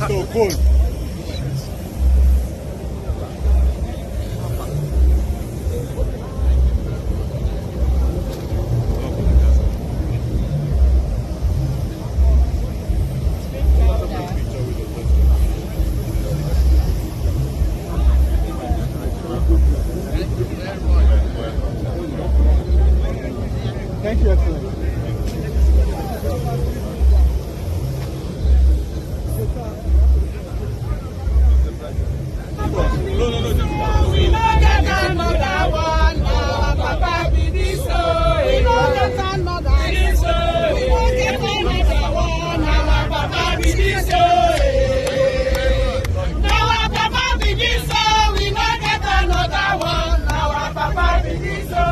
So cold. Thank you, Excellency. We don't get another one. Our Papa be this way. We don't get another one. We don't get another one. Our Papa be this way. Our Papa be this way. We don't get another one. Our Papa be this way.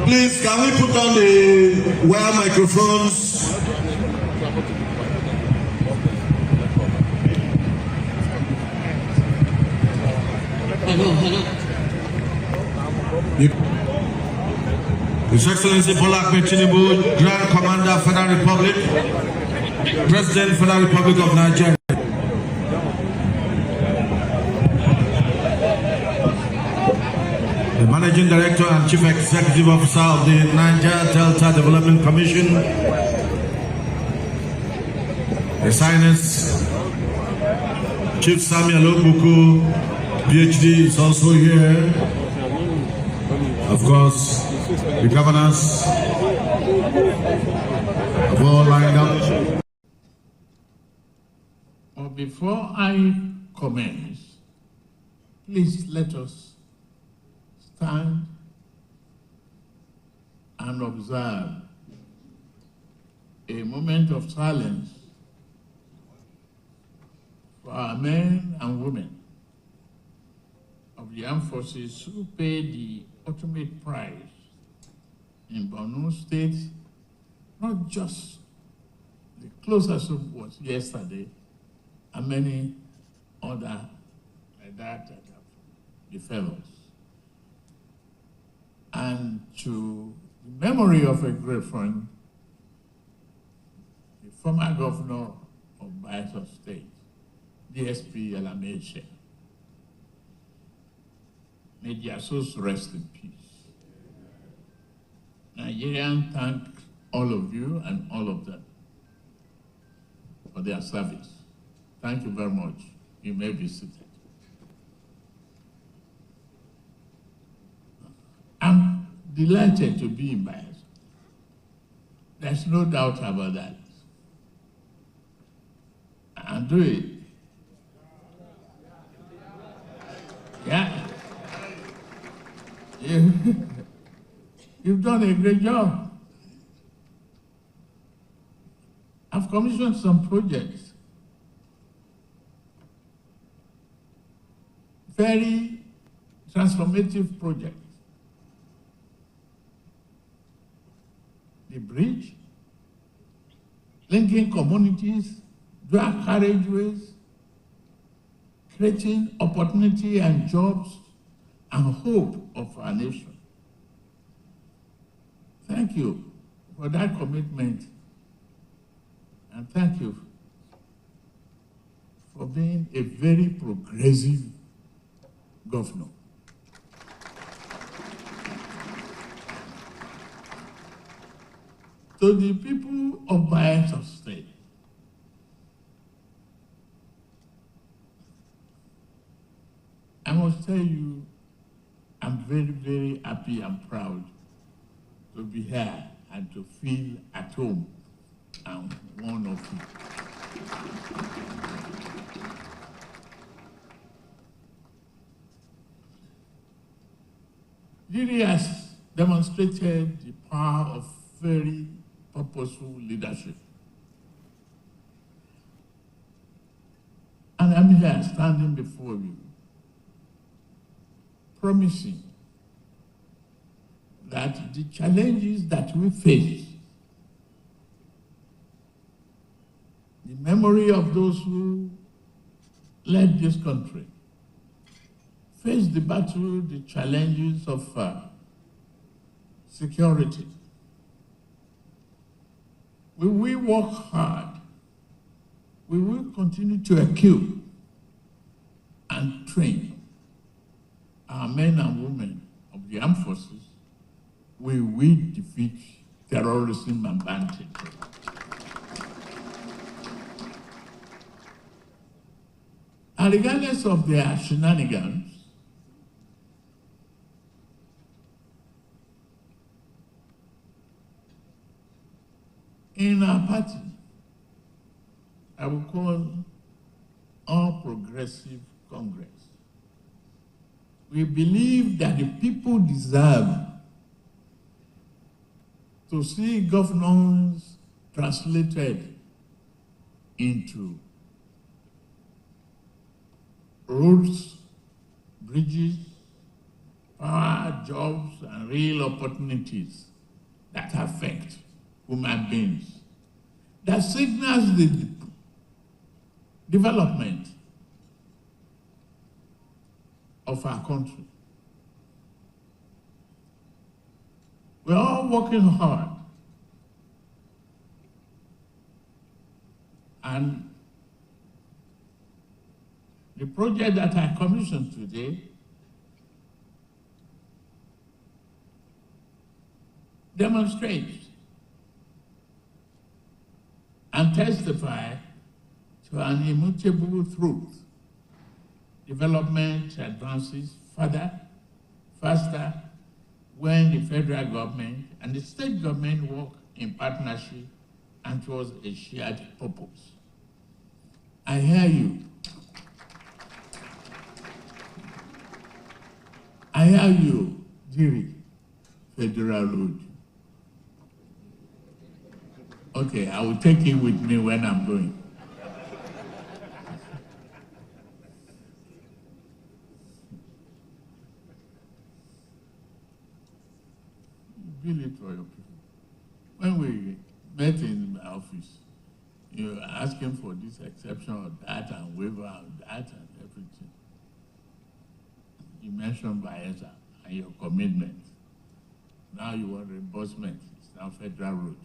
Please, can we put on the wire microphones? His Excellency Prof.Mgbeke Tinubu, Grand Commander, Federal Republic, President, Federal Republic of Nigeria. The Managing Director and Chief Executive Officer of the Niger Delta Development Commission, His Highness Chief Samuel Okbuku, PhD, is also here. Of course, the governors have all lined up. before I commence, please let us stand and observe a moment of silence for our men and women of the armed forces who paid the ultimate price in Borno State, not just the closest was yesterday, and many other like that have befell us. And to the memory of a great friend, the former governor of Bayelsa State, DSP Elameche. May their souls rest in peace. Nigerians thank all of you and all of them for their service. Thank you very much. You may be seated. I'm delighted to be in Bayelsa. There's no doubt about that. And do it. Yeah. You've done a great job. I've commissioned some projects. Very transformative projects. The bridge, linking communities, dual carriageways, creating opportunity and jobs and hope of our nation. Thank you for that commitment, and thank you for being a very progressive governor. To the people of Bayelsa State, I must tell you, I'm very, very happy and proud to be here and to feel at home. I'm one of you. Really has demonstrated the power of very purposeful leadership. And I'm here standing before you, promising that the challenges that we face, the memory of those who led this country, face the battle, the challenges of security. We will work hard. We will continue to equip and train our men and women of the armed forces. We will defeat terrorism and banditry. And regardless of their shenanigans, in our party, I will call All Progressive Congress. We believe that the people deserve to see governance translated into roads, bridges, power, jobs, and real opportunities that affect human beings, that signals the development of our country. We're all working hard, and the project that I commissioned today demonstrates and testify to an immutable truth. Development advances further, faster, when the federal government and the state government work in partnership and towards a shared purpose. I hear you. I hear you, Jiri, Federal Road. Okay, I will take it with me when I'm going. Build it for your people. When we met in my office, you were asking for this exception or that and waiver and that and everything. You mentioned Bayelsa and your commitment. Now you want reimbursement. It's now Federal Road.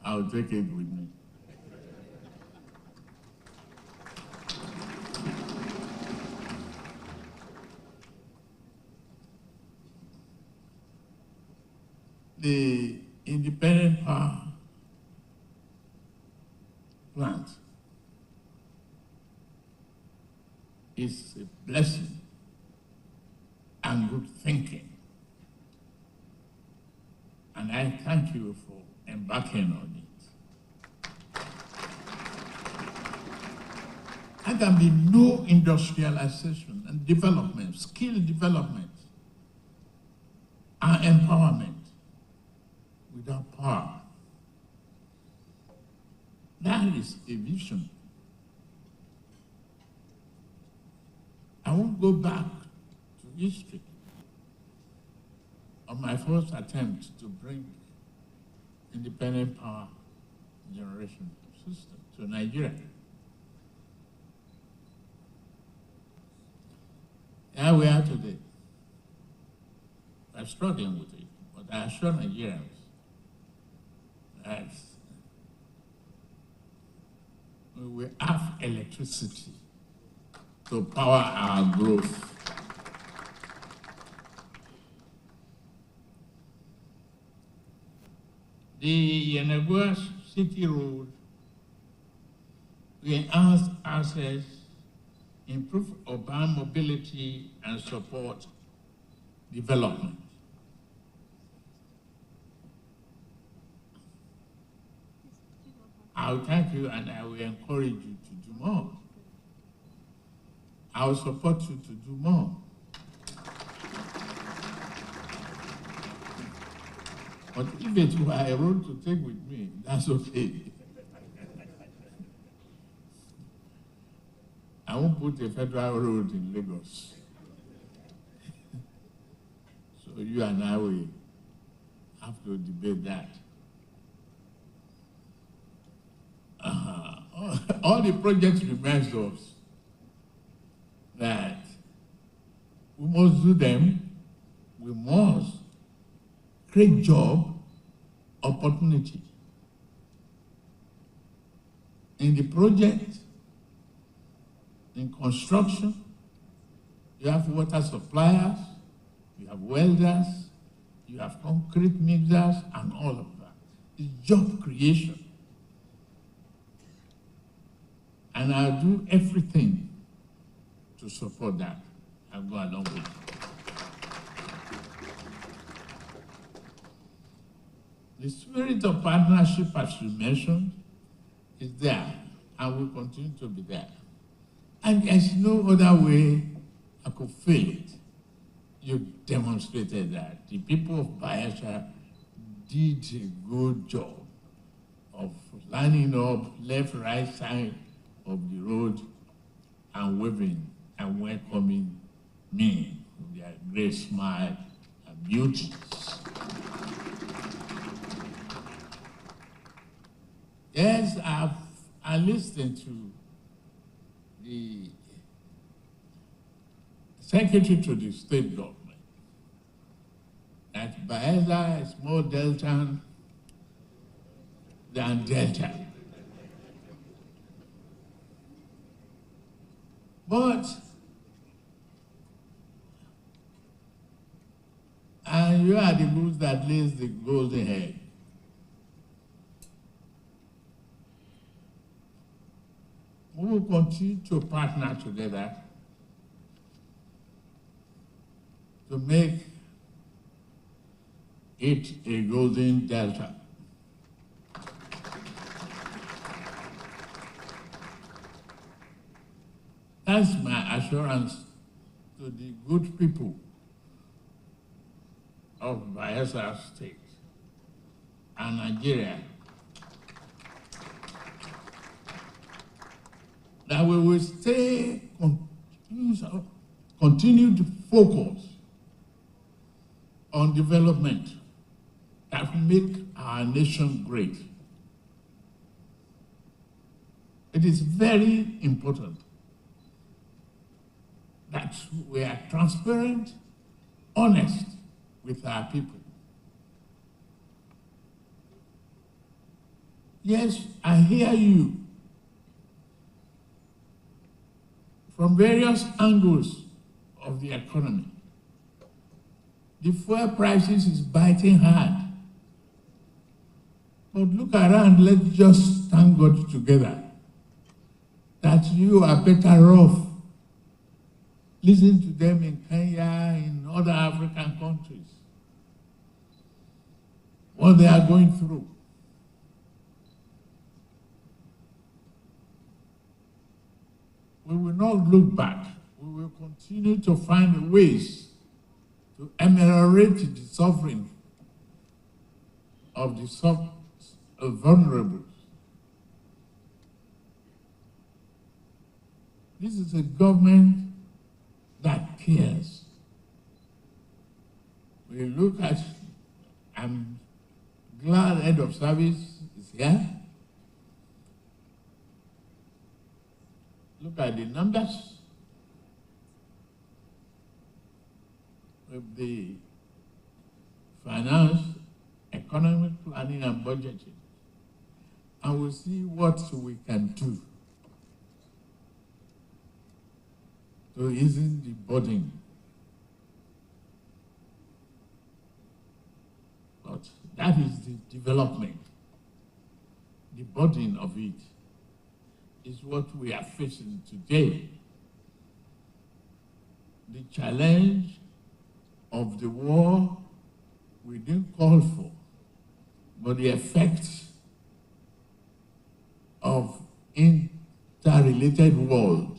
I'll take it with me. The independent power plant is a blessing and good thinking. And I thank you for embarking on it. There can be no industrialization and development, skill development, and empowerment without power. That is a vision. I won't go back to history on my first attempt to bring independent power generation system to Nigeria. Here we are today. We're struggling with it, but I assure Nigerians that we will have electricity to power our growth. The Yenagoa City Road will enhance access, improve urban mobility, and support development. I will thank you and I will encourage you to do more. I will support you to do more. But if it were a road to take with me, that's okay. I won't put a federal road in Lagos. So you and I will have to debate that. All the projects reminds us that we must do them, we must create job opportunity. In the project, in construction, you have water suppliers, you have welders, you have concrete mixers, and all of that. It's job creation. And I'll do everything to support that. I'll go along with it. The spirit of partnership, as you mentioned, is there and will continue to be there. And there's no other way I could feel it. You demonstrated that. The people of Bayelsa did a good job of lining up left, right side of the road and waving and welcoming me with their great smile and beauty. Yes, I listened to the secretary to the state government that Bayelsa is more Delta than Delta. But, and you are the goose that lays the golden egg. We will continue to partner together to make it a golden Delta. That's my assurance to the good people of Bayelsa State and Nigeria, that we will continue to focus on development that will make our nation great. It is very important that we are transparent, honest with our people. Yes, I hear you from various angles of the economy. The fuel prices is biting hard. But look around, let's just thank God together that you are better off. Listen to them in Kenya, in other African countries, what they are going through. We will not look back. We will continue to find ways to ameliorate the suffering of the vulnerable. This is a government that cares. We look at, I'm glad head of service is here. Look at the numbers of the finance, economic planning and budgeting, and we'll see what we can do to ease the burden. But that is the development. The burden of it is what we are facing today. The challenge of the war we didn't call for, but the effects of interrelated world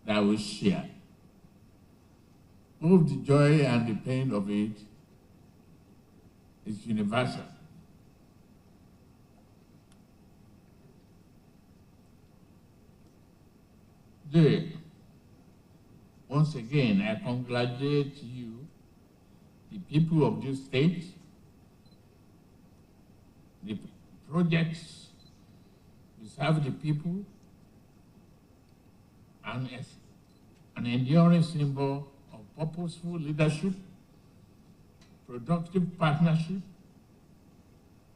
that we share. Both the joy and the pain of it is universal. Once again, I congratulate you, the people of this state, the projects you serve the people, and as an enduring symbol of purposeful leadership, productive partnership,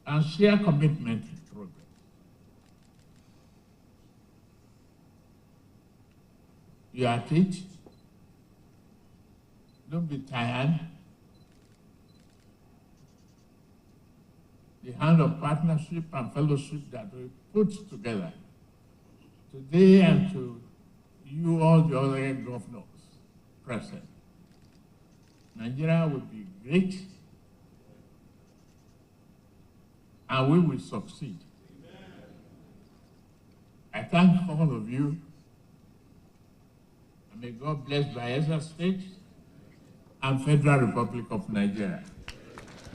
and shared commitment to progress. You are at it. Don't be tired. The hand of partnership and fellowship that we put together today, and to you, all the other governors present, Nigeria will be great, and we will succeed. I thank all of you. May God bless Bayelsa State and Federal Republic of Nigeria.